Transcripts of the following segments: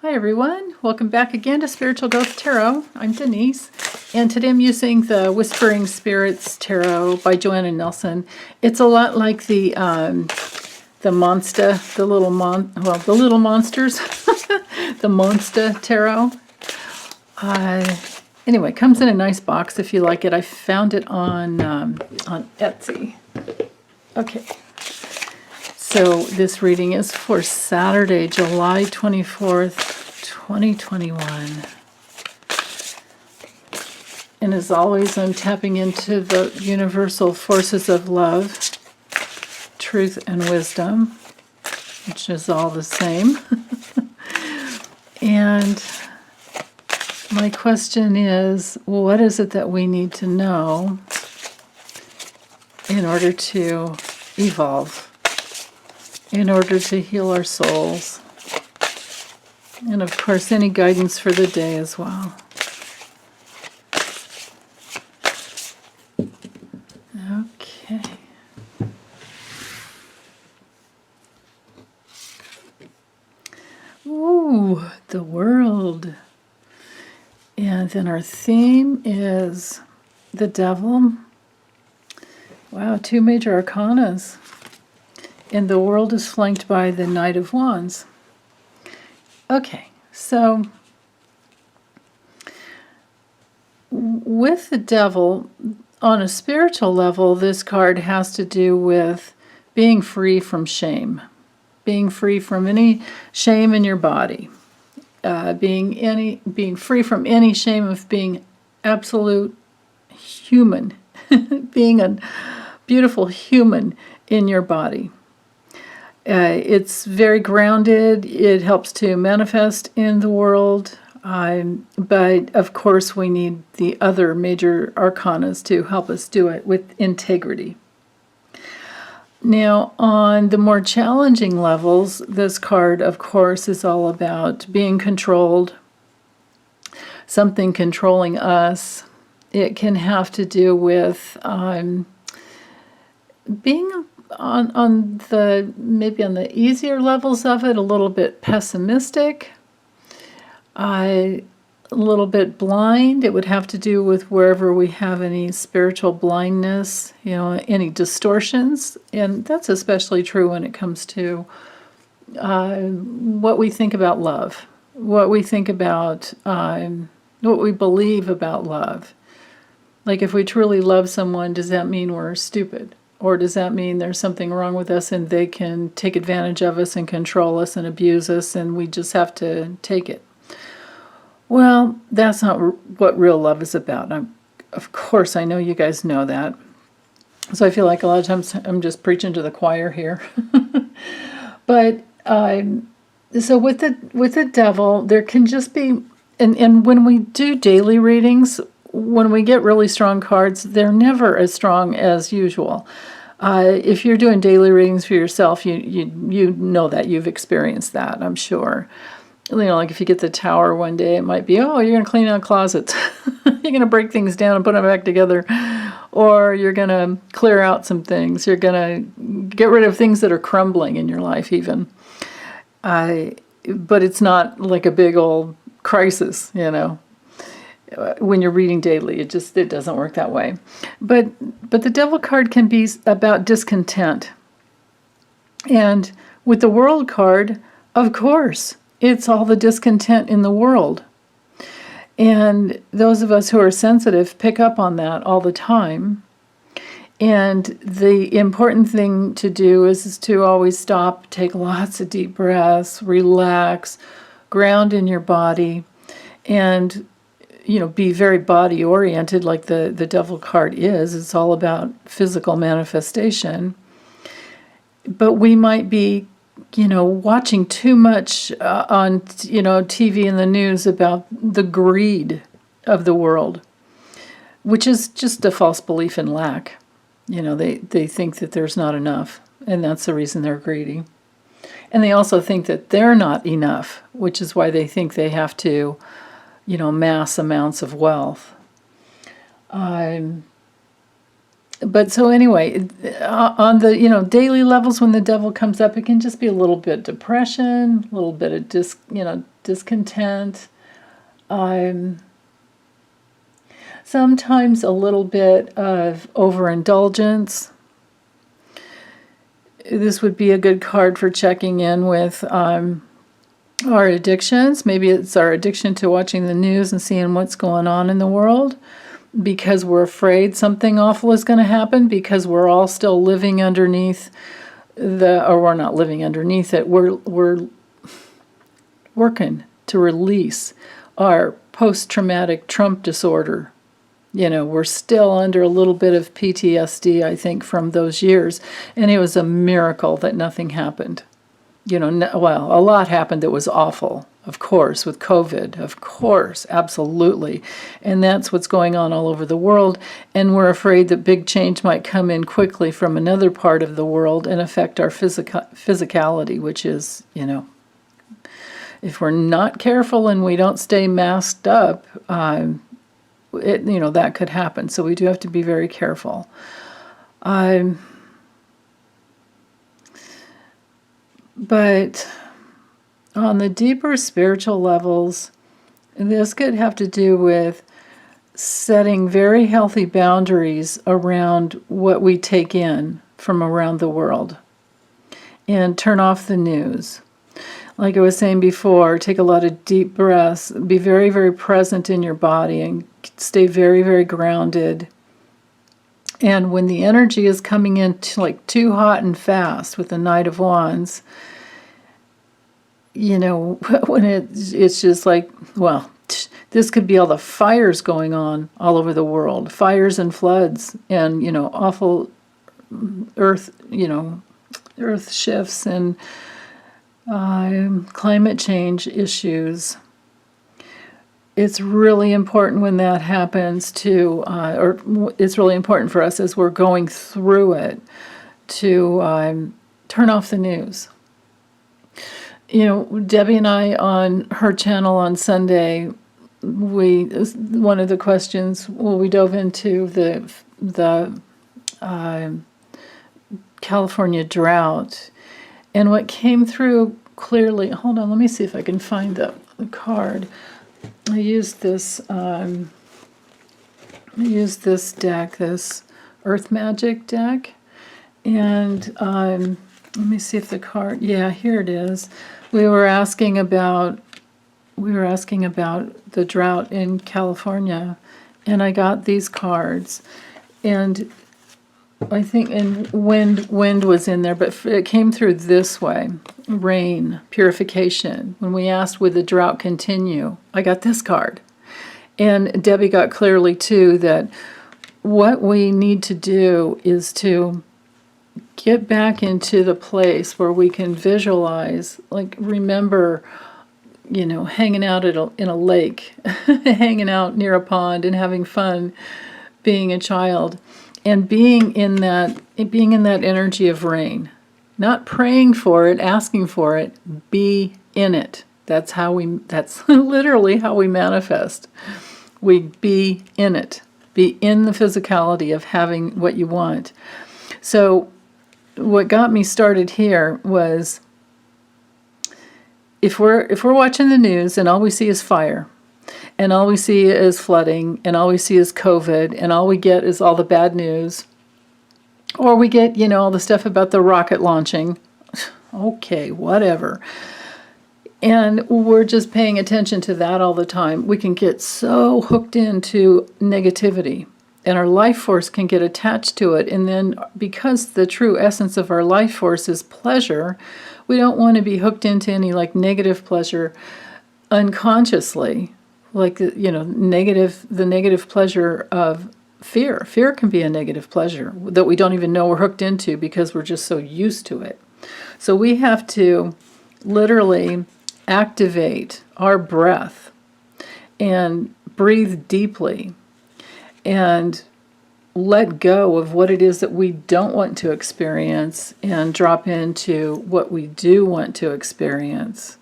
Hi everyone, welcome back again to Spiritual Growth Tarot. I'm Denise, and today I'm using the Whispering Spirits Tarot by Joanna Nelson. It's a lot like the Monster, the little monsters, the Monster Tarot. Anyway, it comes in a nice box if you like it. I found it on Etsy. Okay. So this reading is for Saturday, July 24th, 2021. And as always, I'm tapping into the universal forces of love, truth, and wisdom, which is all the same. And my question is, what is it that we need to know in order to evolve? In order to heal our souls. And of course, any guidance for the day as well. Okay. Ooh, the world. And then our theme is the devil. Wow, 2 major arcanas. And the world is flanked by the Knight of Wands. Okay, so with the devil, on a spiritual level, this card has to do with being free from shame. Being free from any shame in your body. Being free from any shame of being absolute human. Being a beautiful human in your body. It's very grounded. It helps to manifest in the world. But of course, we need the other major arcanas to help us do it with integrity. Now, on the more challenging levels, this card, of course, is all about being controlled, something controlling us. It can have to do with being maybe on the easier levels of it, a little bit pessimistic, a little bit blind. It would have to do with wherever we have any spiritual blindness, any distortions. And that's especially true when it comes to what we think about love, what we think about, what we believe about love. Like if we truly love someone, does that mean we're stupid? Or does that mean there's something wrong with us and they can take advantage of us and control us and abuse us and we just have to take it? Well, that's not what real love is about. Of course, I know you guys know that. So I feel like a lot of times I'm just preaching to the choir here. But so with the devil, there can just be, and when we do daily readings, when we get really strong cards, they're never as strong as usual. If you're doing daily readings for yourself, you know that. You've experienced that, I'm sure. Like if you get the Tower one day, it might be, you're going to clean out closets. You're going to break things down and put them back together. Or you're going to clear out some things. You're going to get rid of things that are crumbling in your life even. But it's not like a big old crisis, when you're reading daily. It doesn't work that way. But the Devil card can be about discontent. And with the World card, of course, it's all the discontent in the world. And those of us who are sensitive pick up on that all the time. And the important thing to do is to always stop, take lots of deep breaths, relax, ground in your body, and be very body oriented like the Devil card is. It's all about physical manifestation. But we might be, watching too much on, TV and the news about the greed of the world, which is just a false belief in lack. They think that there's not enough, and that's the reason they're greedy. And they also think that they're not enough, which is why they think they have to mass amounts of wealth. But so anyway, on the daily levels, when the devil comes up, it can just be a little bit depression, a little bit of discontent, sometimes a little bit of overindulgence. This would be a good card for checking in with our addictions. Maybe it's our addiction to watching the news and seeing what's going on in the world, because we're afraid something awful is going to happen, because we're all still living underneath or we're not living underneath it. We're working to release our post-traumatic Trump disorder. We're still under a little bit of PTSD, I think, from those years. And it was a miracle that nothing happened. A lot happened that was awful, of course, with COVID, of course, absolutely. And that's what's going on all over the world. And we're afraid that big change might come in quickly from another part of the world and affect our physicality, which is, if we're not careful and we don't stay masked up, that could happen. So we do have to be very careful. But on the deeper spiritual levels, this could have to do with setting very healthy boundaries around what we take in from around the world, and turn off the news. Like I was saying before, take a lot of deep breaths, be very, very present in your body, and stay very, very grounded. And when the energy is coming in too hot and fast with the Knight of Wands, when it's just this could be all the fires going on all over the world, fires and floods, and awful earth shifts and climate change issues. It's really important when that happens it's really important for us as we're going through it to turn off the news. Debbie and I, on her channel on Sunday, one of the questions, we dove into the California drought, and what came through clearly. Hold on, let me see if I can find the card. I used this deck, this Earth Magic deck, and let me see if the card. Yeah, here it is. We were asking about the drought in California, and I got these cards, and I think wind was in there, but it came through this way: rain, purification. When we asked, would the drought continue, I got this card, and Debbie got clearly too that what we need to do is to get back into the place where we can visualize, remember, hanging out in a lake, hanging out near a pond and having fun, being a child, and being in that energy of rain, not praying for it, asking for it, be in it. That's literally how we manifest. We be in it, be in the physicality of having what you want. So what got me started here was, if we're watching the news and all we see is fire, and all we see is flooding, and all we see is COVID, and all we get is all the bad news, or we get, all the stuff about the rocket launching, okay, whatever, and we're just paying attention to that all the time, we can get so hooked into negativity. And our life force can get attached to it. And then because the true essence of our life force is pleasure, we don't want to be hooked into any negative pleasure unconsciously. The negative pleasure of fear. Fear can be a negative pleasure that we don't even know we're hooked into because we're just so used to it. So we have to literally activate our breath and breathe deeply and let go of what it is that we don't want to experience and drop into what we do want to experience.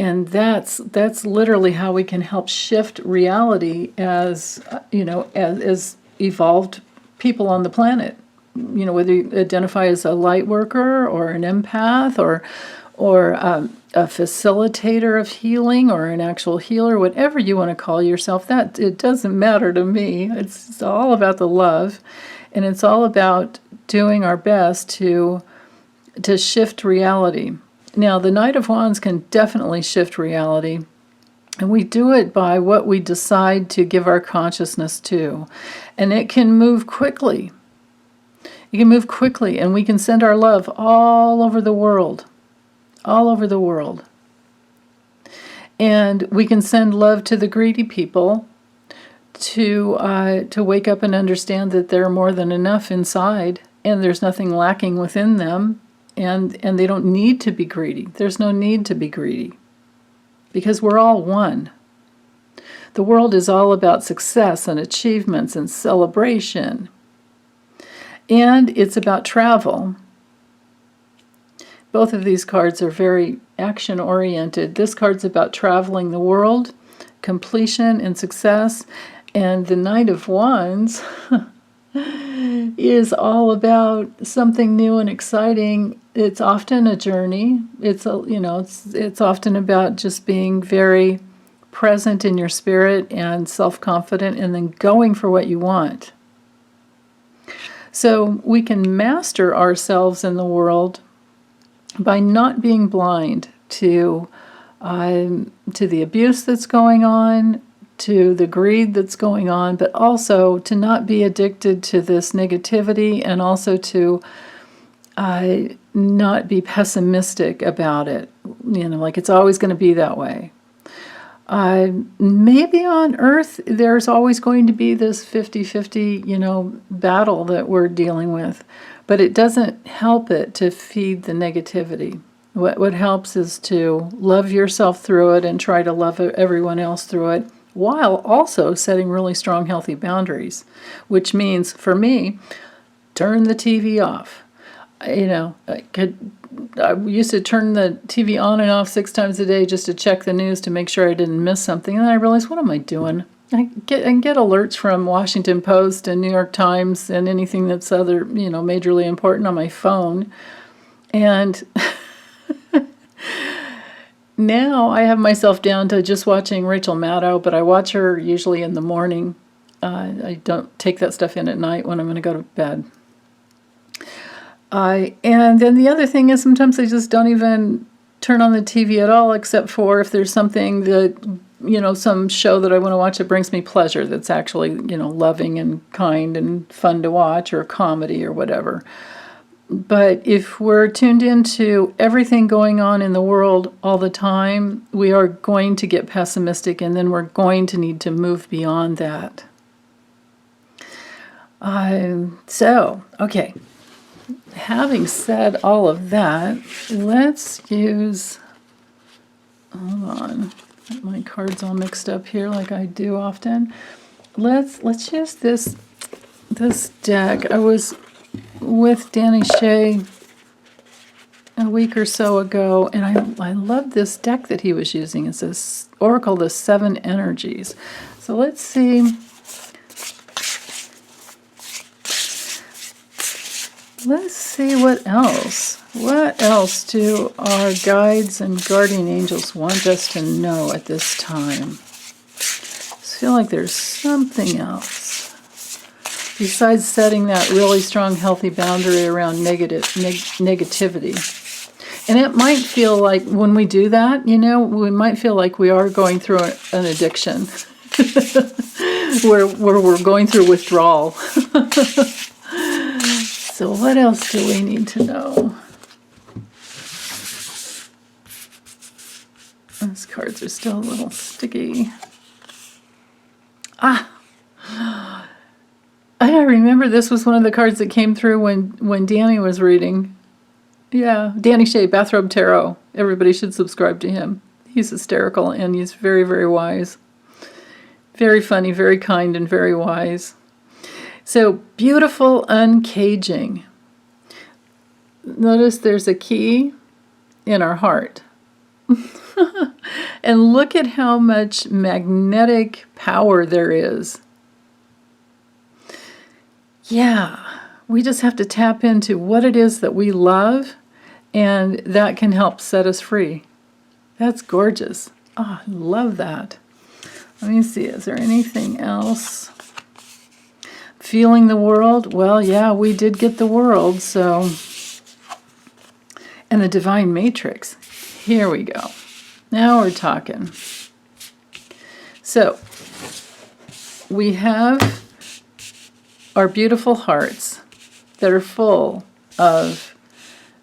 And that's literally how we can help shift reality as as evolved people on the planet. Whether you identify as a light worker or an empath or a facilitator of healing or an actual healer, whatever you want to call yourself, that it doesn't matter to me. It's all about the love, and it's all about doing our best to shift reality. Now, the Knight of Wands can definitely shift reality, and we do it by what we decide to give our consciousness to, and it can move quickly. It can move quickly, and we can send our love all over the world. All over the world. And we can send love to the greedy people to wake up and understand that they're more than enough inside, and there's nothing lacking within them, and they don't need to be greedy. There's no need to be greedy, because we're all one. The world is all about success and achievements and celebration, and it's about travel. Both of these cards are very action-oriented. This card's about traveling the world, completion and success. And the Knight of Wands is all about something new and exciting. It's often a journey. It's often about just being very present in your spirit and self-confident, and then going for what you want. So we can master ourselves in the world by not being blind to the abuse that's going on, to the greed that's going on, but also to not be addicted to this negativity, and also to not be pessimistic about it. Like it's always going to be that way. Maybe on Earth there's always going to be this 50-50, battle that we're dealing with. But it doesn't help it to feed the negativity. What helps is to love yourself through it and try to love everyone else through it, while also setting really strong, healthy boundaries, which means, for me, turn the TV off. I used to turn the TV on and off 6 times a day just to check the news to make sure I didn't miss something. And then I realized, what am I doing? I get alerts from Washington Post and New York Times and anything that's other, majorly important on my phone. And now I have myself down to just watching Rachel Maddow, but I watch her usually in the morning. I don't take that stuff in at night when I'm going to go to bed. And then the other thing is, sometimes I just don't even turn on the TV at all, except for if there's something that, some show that I want to watch that brings me pleasure, that's actually, loving and kind and fun to watch, or comedy or whatever. But if we're tuned into everything going on in the world all the time, we are going to get pessimistic, and then we're going to need to move beyond that. Okay. Having said all of that, let's use, hold on, my cards all mixed up here like I do often. Let's use this deck. I was with Danny Shea a week or so ago, and I love this deck that he was using. It's this Oracle, the 7 Energies. So let's see. Let's see what else. What else do our guides and guardian angels want us to know at this time? I feel like there's something else. Besides setting that really strong, healthy boundary around negativity. And it might feel like when we do that, we might feel like we are going through an addiction. where we're going through withdrawal. So what else do we need to know? Those cards are still a little sticky. I remember this was one of the cards that came through when Danny was reading. Yeah, Danny Shea, Bathrobe Tarot. Everybody should subscribe to him. He's hysterical, and he's very, very wise. Very funny, very kind, and very wise. So, beautiful uncaging. Notice there's a key in our heart. And look at how much magnetic power there is. Yeah, we just have to tap into what it is that we love, and that can help set us free. That's gorgeous. Oh, I love that. Let me see, is there anything else? Feeling the world? Well, yeah, we did get the world, so. And the divine matrix. Here we go. Now we're talking. So, we have our beautiful hearts that are full of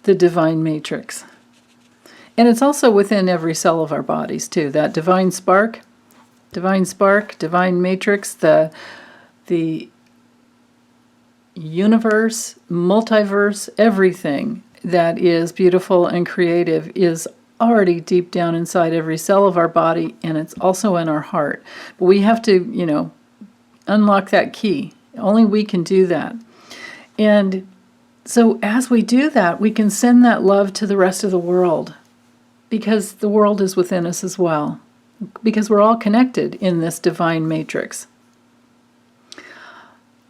the divine matrix. And it's also within every cell of our bodies, too. That divine spark, divine matrix, the universe, multiverse, everything that is beautiful and creative is already deep down inside every cell of our body, and it's also in our heart. But we have to, unlock that key. Only we can do that. And so as we do that, we can send that love to the rest of the world, because the world is within us as well, because we're all connected in this divine matrix.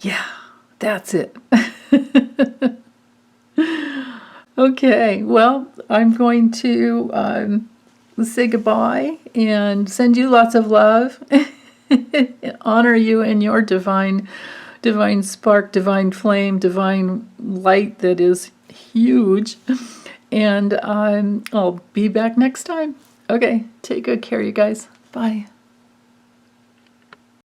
Yeah, that's it. Okay, well, I'm going to say goodbye and send you lots of love, honor you in your divine spark, divine flame, divine light that is huge, and I'll be back next time. Okay, take good care, you guys. Bye.